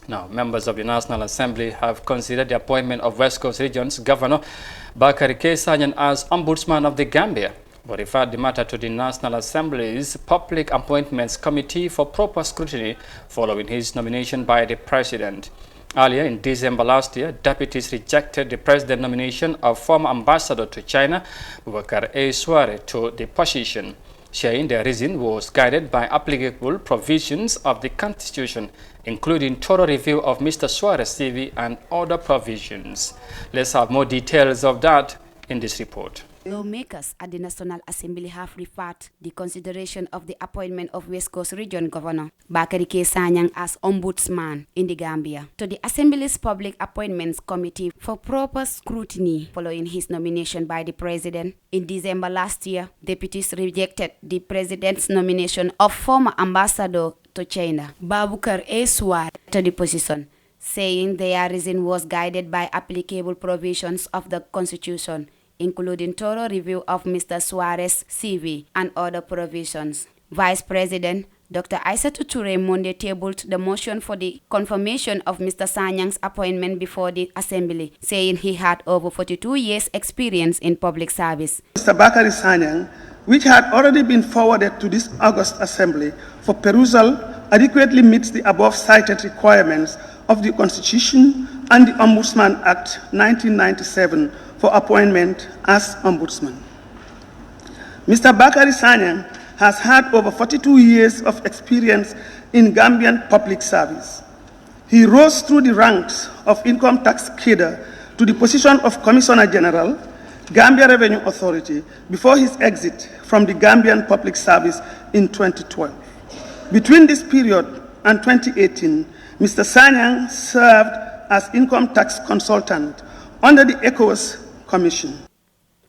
Now, members of the National Assembly have considered the appointment of West Coast Region's Governor Bakari K. Sanyan as Ombudsman of the Gambia, but referred the matter to the National Assembly's Public Appointments Committee for proper scrutiny following his nomination by the President. Earlier in December last year, deputies rejected the President nomination of former Ambassador to China, Boubacar A. Suare, to the position, saying their reason was guided by applicable provisions of the Constitution, including thorough review of Mr. Suarez's CV and other provisions. Let's have more details of that in this report. Lawmakers at the National Assembly have referred the consideration of the appointment of West Coast Region Governor Bakari K. Sanyang as Ombudsman in the Gambia to the Assembly's Public Appointments Committee for proper scrutiny following his nomination by the President. In December last year, deputies rejected the President's nomination of former Ambassador to China, Boubacar A. Suare, to the position, saying their reason was guided by applicable provisions of the Constitution, including thorough review of Mr. Suarez's CV and other provisions. Vice President Dr. Aissatou Touré Monday tabled the motion for the confirmation of Mr. Sanyang's appointment before the Assembly, saying he had over 42 years' experience in public service. Mr. Bakari Sanyang, which had already been forwarded to this August Assembly for perusal, adequately meets the above-cited requirements of the Constitution and the Ombudsman Act 1997 for appointment as Ombudsman. Mr. Bakari Sanyang has had over 42 years of experience in Gambian public service. He rose through the ranks of income tax cadre to the position of Commissioner General, Gambia Revenue Authority, before his exit from the Gambian public service in 2012. Between this period and 2018, Mr. Sanyang served as income tax consultant under the ECOWAS Commission.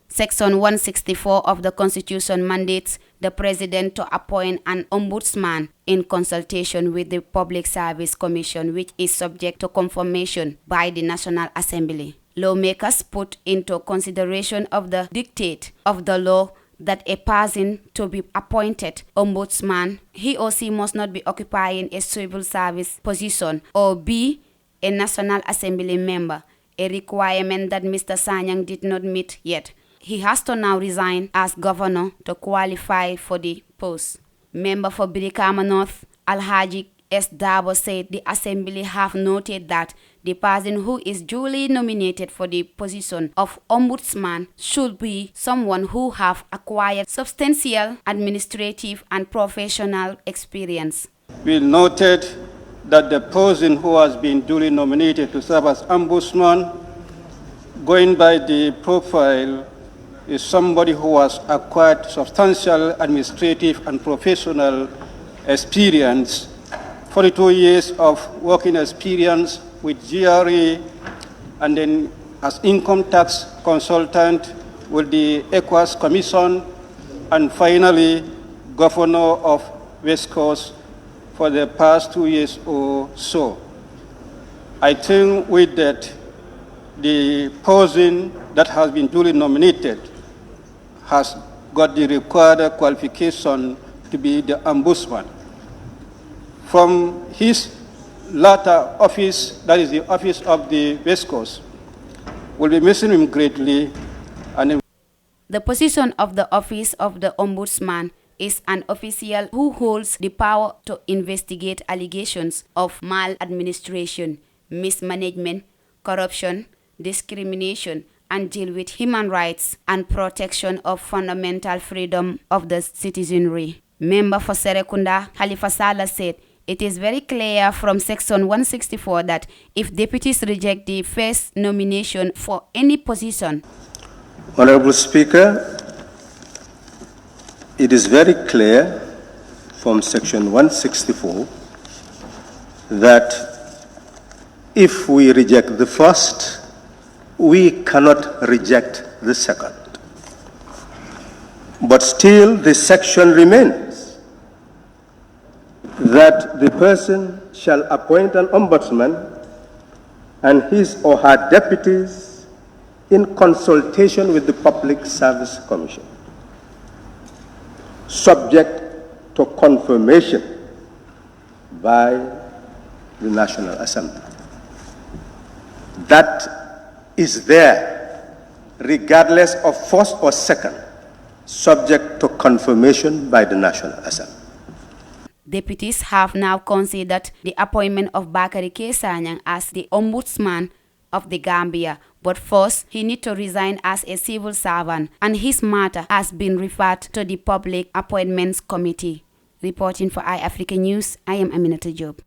Section 164 of the Constitution mandates the President to appoint an ombudsman in consultation with the Public Service Commission, which is subject to confirmation by the National Assembly. Lawmakers put into consideration of the dictate of the law that a person to be appointed ombudsman, he or she must not be occupying a civil service position or be a National Assembly member, a requirement that Mr. Sanyang did not meet yet. He has to now resign as governor to qualify for the post. Member for Birikama North, Alhaji S. Dabo, said the Assembly have noted that the person who is duly nominated for the position of Ombudsman should be someone who have acquired substantial administrative and professional experience. We noted that the person who has been duly nominated to serve as Ombudsman, going by the profile, is somebody who has acquired substantial administrative and professional experience, 42 years of working experience with GRE, and then as income tax consultant with the ECOWAS Commission, and finally, Governor of West Coast for the past 2 years or so. I think with that, the person that has been duly nominated has got the required qualification to be the Ombudsman. From his latter office, that is the office of the West Coast, will be missing him greatly. And the position of the office of the Ombudsman is an official who holds the power to investigate allegations of maladministration, mismanagement, corruption, discrimination, and deal with human rights and protection of fundamental freedom of the citizenry. Member for Serekunda, Khalifa Sallah, said it is very clear from Section 164 that if deputies reject the first nomination for any position. Honorable Speaker, it is very clear from Section 164 that if we reject the first, we cannot reject the second. But still, the section remains that the person shall appoint an ombudsman and his or her deputies in consultation with the Public Service Commission, subject to confirmation by the National Assembly. That is there, regardless of first or second, subject to confirmation by the National Assembly. Deputies have now considered the appointment of Bakary Keisanyang as the Ombudsman of the Gambia, but first he needs to resign as a civil servant, and his matter has been referred to the Public Appointments Committee. Reporting for iAfrica News, I am Aminata Job.